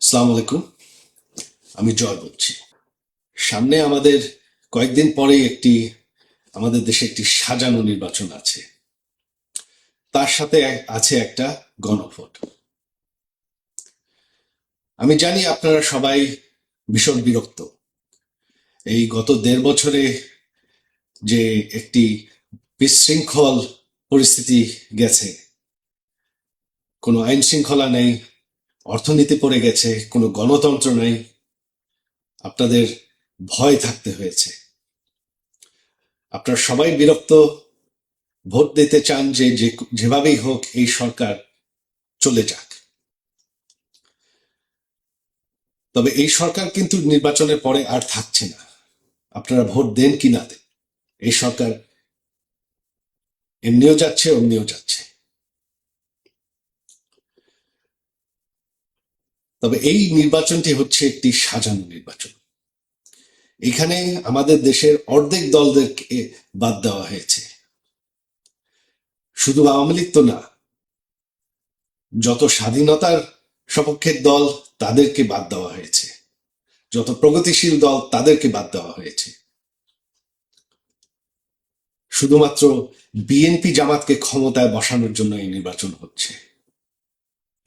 আসসালামু আলাইকুম। আমি জয় বলছি। সামনে আমাদের কয়েকদিন পরে আমাদের দেশে একটি সাজানো নির্বাচন আছে। তার সাথে আছে একটা গণভোট। আমি জানি আপনারা সবাই ভীষণ বিরক্ত। এই গত ১.৫ বছরে যে একটি বিশৃঙ্খল পরিস্থিতি গেছে, কোনো আইন শৃঙ্খলা নেই, অর্থনীতি পড়ে গেছে, কোনো গণতন্ত্র নেই, আপনাদের ভয় থাকতে হয়েছে। আপনারা সবাই বিরক্ত, ভোট দিতে চান যেভাবেই হোক এই সরকার চলে যাক। তবে এই সরকার কিন্তু নির্বাচনের পরে আর থাকছে না। আপনারা ভোট দেন কি না দেন, এই সরকার এমনিও যাচ্ছে অমনিও যাচ্ছে। তবে এই নির্বাচনটি হচ্ছে একটি সাজানো নির্বাচন। এখানে আমাদের দেশের অর্ধেক দলদেরকে বাদ দেওয়া হয়েছে। শুধু আওয়ামী লীগ তো না, যত স্বাধীনতার সপক্ষের দল তাদেরকে বাদ দেওয়া হয়েছে, যত প্রগতিশীল দল তাদেরকে বাদ দেওয়া হয়েছে। শুধুমাত্র বিএনপি জামাতকে ক্ষমতায় বসানোর জন্য এই নির্বাচন হচ্ছে।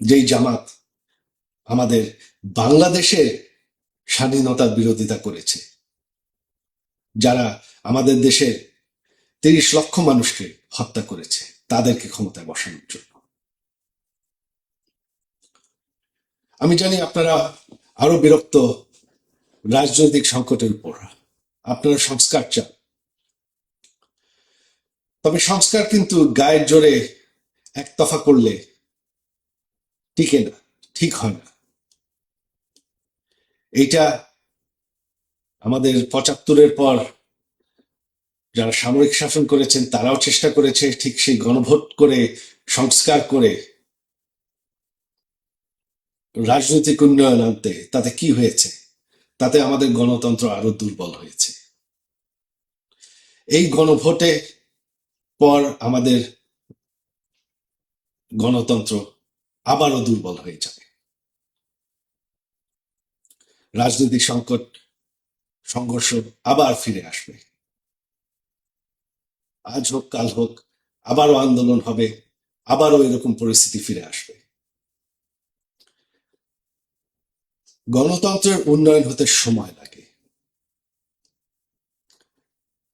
যেই জামাত আমাদের বাংলাদেশের স্বাধীনতার বিরোধিতা করেছে, যারা আমাদের দেশের ৩০ লক্ষ মানুষকে হত্যা করেছে, তাদেরকে ক্ষমতায় বসানোর জন্য। আমি জানি আপনারা আরো বিরক্ত রাজনৈতিক সংকটের উপর। আপনারা সংস্কার চান, তবে সংস্কার কিন্তু গায়ের জোরে একতফা করলে টিকে না, ঠিক হয় না। এইটা আমাদের ৭৫-এর পর যারা সামরিক শাসন করেছেন তারাও চেষ্টা করেছে ঠিক সেই গণভোট করে, সংস্কার করে রাজনৈতিক উন্নয়ন আনতে। তাতে কি হয়েছে? তাতে আমাদের গণতন্ত্র আরো দুর্বল হয়েছে। এই গণভোটে পর আমাদের গণতন্ত্র আবারও দুর্বল হয়ে যাবে। রাজনৈতিক সংকট, সংঘর্ষ আবার ফিরে আসবে। আজ হোক কাল হোক আবারও আন্দোলন হবে, আবারও এরকম পরিস্থিতি ফিরে আসবে। গণতন্ত্রের উন্নয়ন হতে সময় লাগে।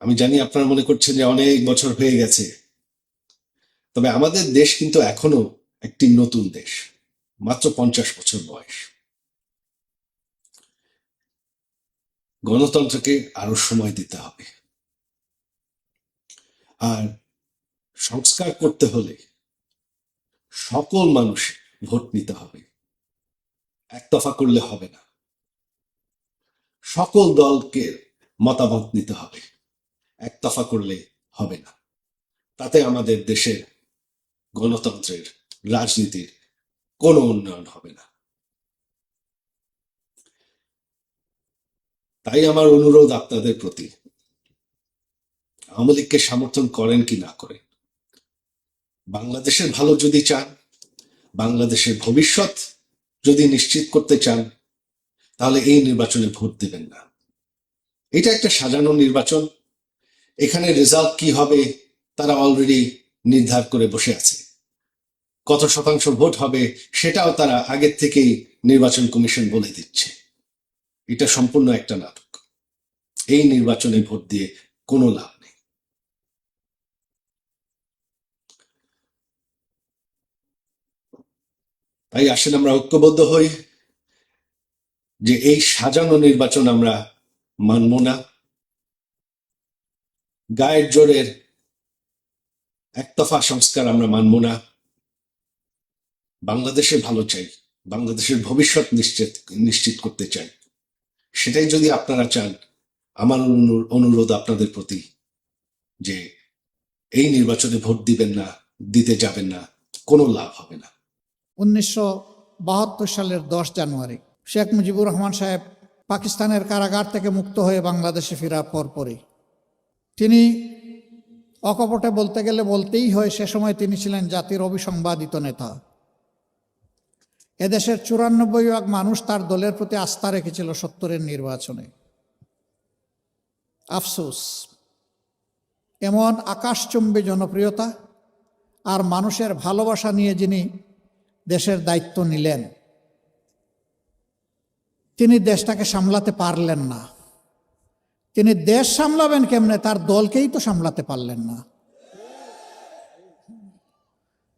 আমি জানি আপনারা মনে করছেন যে অনেক বছর হয়ে গেছে, তবে আমাদের দেশ কিন্তু এখনো একটি নতুন দেশ, মাত্র ৫০ বছর বয়স। গণতন্ত্রকে আরো সময় দিতে হবে। আর সংস্কার করতে হলে সকল মানুষ ভোট নিতে হবে, একতফা করলে হবে না। সকল দলকে মতামত নিতে হবে, একতফা করলে হবে না। তাতে আমাদের দেশের গণতন্ত্রের, রাজনীতির কোনো উন্নয়ন হবে না। তাই আমার অনুরোধ আপনাদের প্রতি, আওয়ামী লীগকে সমর্থন করেন কি না করেন, বাংলাদেশের ভালো যদি চান, বাংলাদেশের ভবিষ্যৎ যদি নিশ্চিত করতে চান, তাহলে এই নির্বাচনে ভোট দিবেন না। এটা একটা সাজানো নির্বাচন। এখানে রেজাল্ট কি হবে তারা অলরেডি নির্ধার করে বসে আছে। কত শতাংশ ভোট হবে সেটাও তারা আগের থেকেই নির্বাচন কমিশন বলে দিচ্ছে। এটা সম্পূর্ণ একটা নাটক। এই নির্বাচনে ভোট দিয়ে কোনো লাভ নেই। তাই আসেন আমরা ঐক্যবদ্ধ হই যে এই সাজানো নির্বাচন আমরা মানব না। গায়ের জোরের একতফা সংস্কার আমরা মানব না। বাংলাদেশের ভালো চাই, বাংলাদেশের ভবিষ্যৎ নিশ্চিত করতে চাই। সেটাই যদি আপনারা চান, আমার অনুরোধ আপনাদের প্রতি যে এই নির্বাচনে ভোট দিবেন না, দিতে যাবেন না, কোনো লাভ হবে না। ১৯৭২ সালের ১০ জানুয়ারি শেখ মুজিবুর রহমান সাহেব পাকিস্তানের কারাগার থেকে মুক্ত হয়ে বাংলাদেশে ফেরার পরপরই তিনি অকপটে বলতে গেলে বলতেই হয়, সে সময় তিনি ছিলেন জাতির অবিসংবাদিত নেতা। এদেশের 94% মানুষ তার দলের প্রতি আস্থা রেখেছিল 70-এর নির্বাচনে। আফসোস, এমন আকাশচুম্বী জনপ্রিয়তা আর মানুষের ভালোবাসা নিয়ে যিনি দেশের দায়িত্ব নিলেন, তিনি দেশটাকে সামলাতে পারলেন না। তিনি দেশ সামলাবেন কেমনে, তার দলকেই তো সামলাতে পারলেন না।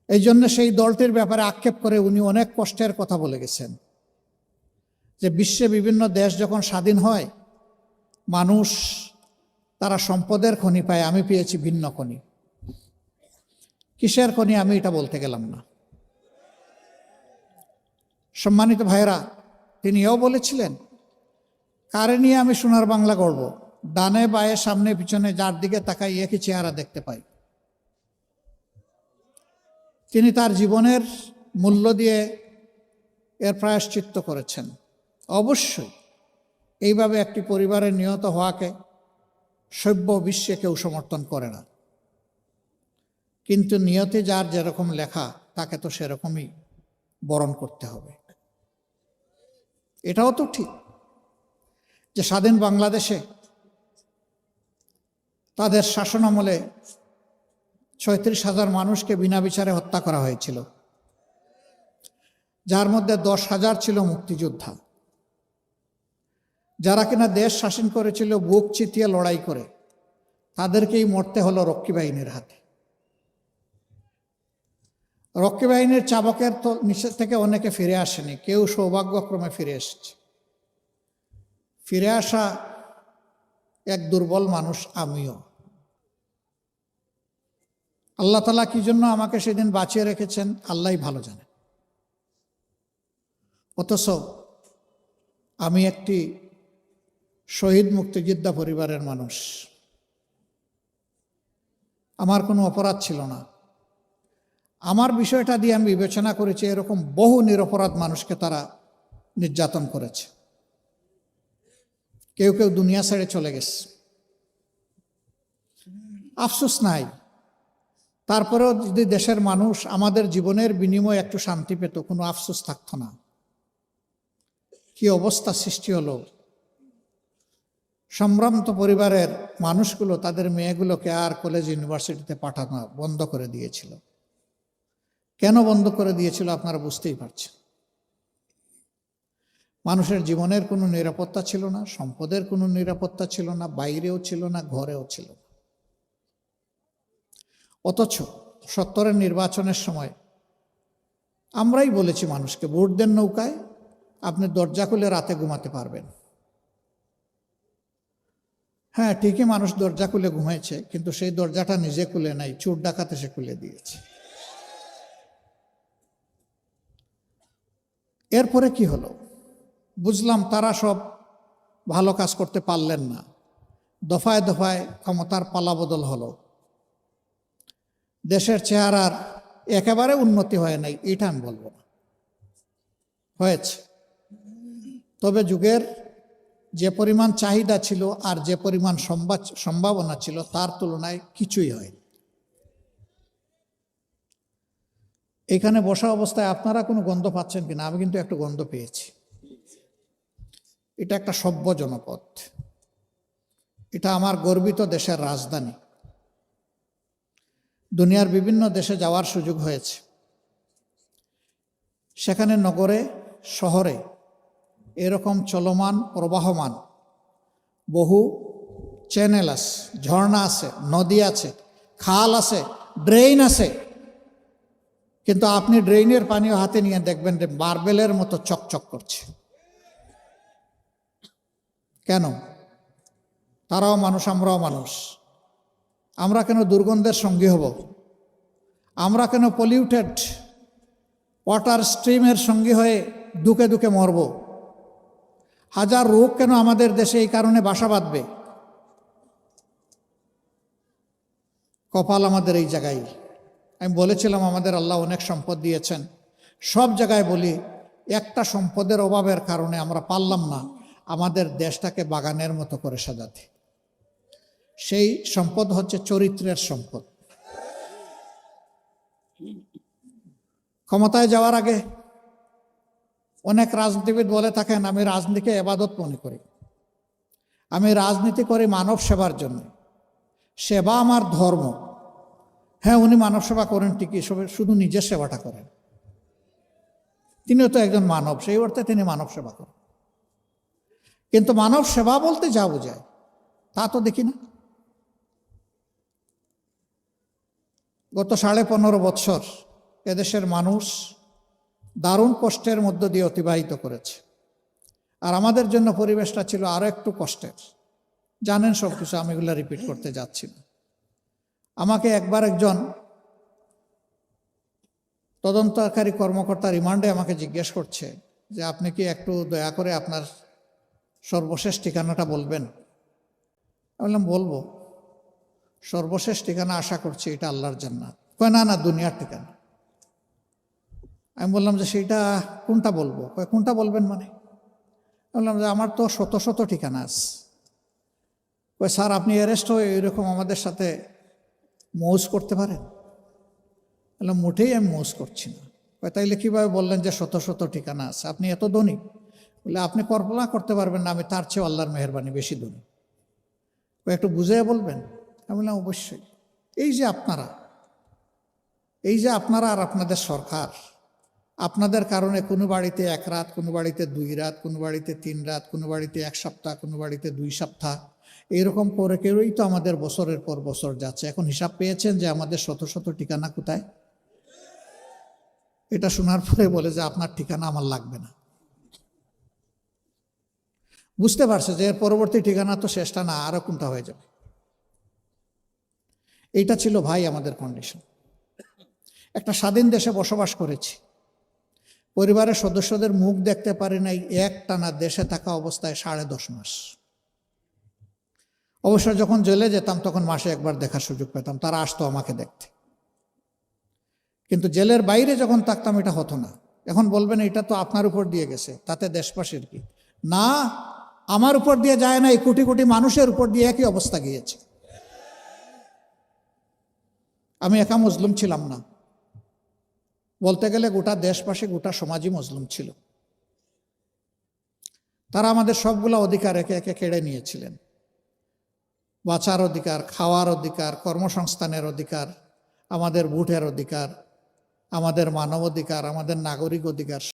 এই জন্য সেই দলটির ব্যাপারে আক্ষেপ করে উনি অনেক কষ্টের কথা বলে গেছেন যে বিশ্বে বিভিন্ন দেশ যখন স্বাধীন হয়, মানুষ তারা সম্পদের খনি পায়, আমি পেয়েছি ভিন্ন খনি। কিসের খনি আমি এটা বলতে গেলাম না। সম্মানিত ভাইরা, তিনি এও বলেছিলেন, কারে নিয়ে আমি সোনার বাংলা গড়ব, ডানে বায়ে সামনে পিছনে যার দিকে তাকাই একই চেহারা দেখতে পাই। তিনি তার জীবনের মূল্য দিয়ে এর প্রায়শ্চিত্ত করেছেন। অবশ্যই এইভাবে একটি পরিবারের নিহত হওয়াকে সভ্য বিশ্বে কেউ সমর্থন করে না, কিন্তু নিয়তে যার যেরকম লেখা তাকে তো সেরকমই বরণ করতে হবে। এটাও তো ঠিক যে স্বাধীন বাংলাদেশে তাদের শাসনামলে 36,000 মানুষকে বিনা বিচারে হত্যা করা হয়েছিল, যার মধ্যে 10,000 ছিল মুক্তিযোদ্ধা, যারা কিনা দেশ শাসন করেছিল বুক চিতিয়ে লড়াই করে। তাদেরকেই মরতে হলো রক্ষী বাহিনীর হাতে। রক্ষী বাহিনীর চাবকের তো নিচে থেকে অনেকে ফিরে আসেনি, কেউ সৌভাগ্যক্রমে ফিরে এসেছে। ফিরে আসা এক দুর্বল মানুষ আমিও। আল্লাহ তাআলা কি জন্য আমাকে সেদিন বাঁচিয়ে রেখেছেন আল্লাহই ভালো জানেন। অথচ আমি একটি শহীদ মুক্তিযোদ্ধা পরিবারের মানুষ। আমার কোনো অপরাধ ছিল না। আমার বিষয়টা দিয়ে আমি বিবেচনা করেছি এরকম বহু নিরপরাধ মানুষকে তারা নির্যাতন করেছে। কেউ কেউ দুনিয়া ছেড়ে চলে গেছে, আফসোস নাই। তারপরেও যদি দেশের মানুষ আমাদের জীবনের বিনিময়ে একটু শান্তি পেত, কোনো আফসোস থাকতো না। কি অবস্থা সৃষ্টি হলো। সম্ভ্রান্ত পরিবারের মানুষগুলো তাদের মেয়েগুলোকে আর কলেজ ইউনিভার্সিটিতে পাঠানো বন্ধ করে দিয়েছিল। কেন বন্ধ করে দিয়েছিল আপনারা বুঝতেই পারছেন। মানুষের জীবনের কোনো নিরাপত্তা ছিল না, সম্পদের কোনো নিরাপত্তা ছিল না, বাইরেও ছিল না, ঘরেও ছিল না। অথচ 70-এর নির্বাচনের সময় আমরাই বলেছি মানুষকে, ভোট দেন নৌকায়, আপনি দরজা খুলে রাতে ঘুমাতে পারবেন। হ্যাঁ, ঠিকই মানুষ দরজা খুলে ঘুমাইছে, কিন্তু সেই দরজাটা নিজে খুলে নাই, চোর ডাকাত এসে খুলে দিয়েছে। এরপরে কি হলো বুঝলাম, তারা সব ভালো কাজ করতে পারলেন না। দফায় দফায় ক্ষমতার পালাবদল হলো। দেশের চেহারার একেবারে উন্নতি হয় নাই এটা আমি বলবো না, হয়েছে। তবে যুগের যে পরিমাণ চাহিদা ছিল আর যে পরিমাণ সম্ভাবনা ছিল তার তুলনায় কিছুই হয়। এখানে বসা অবস্থায় আপনারা কোনো গন্ধ পাচ্ছেন কিনা? আমি কিন্তু একটু গন্ধ পেয়েছি। এটা একটা সভ্য জনপদ, এটা আমার গর্বিত দেশের রাজধানী। দুনিয়ার বিভিন্ন দেশে যাওয়ার সুযোগ হয়েছে। সেখানে নগরে শহরে এরকম চলমান প্রবাহমান বহু চ্যানেল আছে, ঝর্ণা আছে, নদী আছে, খাল আছে, ড্রেন আছে, কিন্তু আপনি ড্রেনের পানিও হাতে নিয়ে দেখবেন যে মার্বেলের মতো চকচক করছে। কেন? তারাও মানুষ, আমরাও মানুষ। আমরা কেন দুর্গন্ধের সঙ্গী হব? আমরা কেন পলিউটেড ওয়াটার স্ট্রিমের সঙ্গী হয়ে দুকে দুকে মরব? হাজার রোগ কেন আমাদের দেশে এই কারণে বাসা বাঁধবে? কপাল আমাদের এই জায়গায়। আমি বলেছিলাম আমাদের আল্লাহ অনেক সম্পদ দিয়েছেন, সব জায়গায় বলি একটা সম্পদের অভাবের কারণে আমরা পারলাম না আমাদের দেশটাকে বাগানের মতো করে সাজাতে। সেই সম্পদ হচ্ছে চরিত্রের সম্পদ। ক্ষমতায় যাওয়ার আগে অনেক রাজনীতিবিদ বলে থাকেন আমি রাজনীতিকে এবাদত মনে করি, আমি রাজনীতি করি মানব সেবার জন্য, সেবা আমার ধর্ম। হ্যাঁ, উনি মানব সেবা করেন ঠিকই, শুধু নিজের সেবাটা করেন। তিনিও তো একজন মানব, সেই অর্থে তিনি মানব সেবা করেন। কিন্তু মানব সেবা বলতে যা বোঝায় তা তো দেখি না। গত 15.5 বৎসর এদেশের মানুষ দারুণ কষ্টের মধ্য দিয়ে অতিবাহিত করেছে, আর আমাদের জন্য পরিবেশটা ছিল আরো একটু কষ্টের। জানেন সব কিছু, আমি এগুলো রিপিট করতে যাচ্ছি না। আমাকে একবার একজন তদন্তকারী কর্মকর্তা রিমান্ডে আমাকে জিজ্ঞেস করছে যে আপনি কি একটু দয়া করে আপনার সর্বশেষ ঠিকানাটা বলবেন। আমি বললাম বলবো, সর্বশেষ ঠিকানা আশা করছি এটা আল্লাহর জান্নাত। কয় না না, দুনিয়ার ঠিকানা। আমি বললাম যে সেইটা কোনটা বলবো? কয় কোনটা বলবেন মানে? বললাম যে আমার তো শত শত ঠিকানা আছে। কয় স্যার আপনি অ্যারেস্ট হয়ে এরকম আমাদের সাথে মৌজ করতে পারেন? বললাম মোটেই আমি মৌজ করছি না। কয় তাইলে কীভাবে বললেন যে শত শত ঠিকানা আছে? আপনি এত ধনী? বলে আপনি কল্পনা করতে পারবেন না আমি তার চেয়ে আল্লাহর মেহেরবানি বেশি ধনী। কয় একটু বুঝিয়ে বলবেন? আমি বললাম অবশ্যই। এই যে আপনারা আর আপনাদের সরকার, আপনাদের কারণে কোনো বাড়িতে 1 রাত, কোনো বাড়িতে 2 রাত, কোনো বাড়িতে 3 রাত, কোনো বাড়িতে 1 সপ্তাহ, কোনো বাড়িতে 2 সপ্তাহ, এইরকম করে কেউই তো আমাদের বছরের পর বছর যাচ্ছে। এখন হিসাব পেয়েছেন যে আমাদের শত শত ঠিকানা কোথায়? এটা শোনার পরে বলে যে আপনার ঠিকানা আমার লাগবে না। বুঝতে পারছে যে এর পরবর্তী ঠিকানা তো শেষটা না, আরো কোনটা হয়ে যাবে। এইটা ছিল ভাই আমাদের কন্ডিশন। একটা স্বাধীন দেশে বসবাস করেছি, পরিবারের সদস্যদের মুখ দেখতে পারি নাই একটানা দেশে থাকা অবস্থায় 10.5 মাস। অবশ্য যখন জেলে যেতাম তখন মাসে একবার দেখার সুযোগ পেতাম, তারা আসতো আমাকে দেখতে। কিন্তু জেলের বাইরে যখন থাকতাম এটা হতো না। এখন বলবেন এটা তো আপনার উপর দিয়ে গেছে, তাতে দেশবাসীর কি? না, আমার উপর দিয়ে যায় না, এই কোটি কোটি মানুষের উপর দিয়ে একই অবস্থা গিয়েছে। আমি একা মজলুম ছিলাম না, বলতে গেলে গোটা দেশবাসী, গোটা সমাজই মজলুম ছিল। তারা আমাদের সবগুলো অধিকার একে একে কেড়ে নিয়েছিলেন। বাঁচার অধিকার, খাওয়ার অধিকার, কর্মসংস্থানের অধিকার, আমাদের ভোটের অধিকার, আমাদের মানব অধিকার, আমাদের নাগরিক অধিকার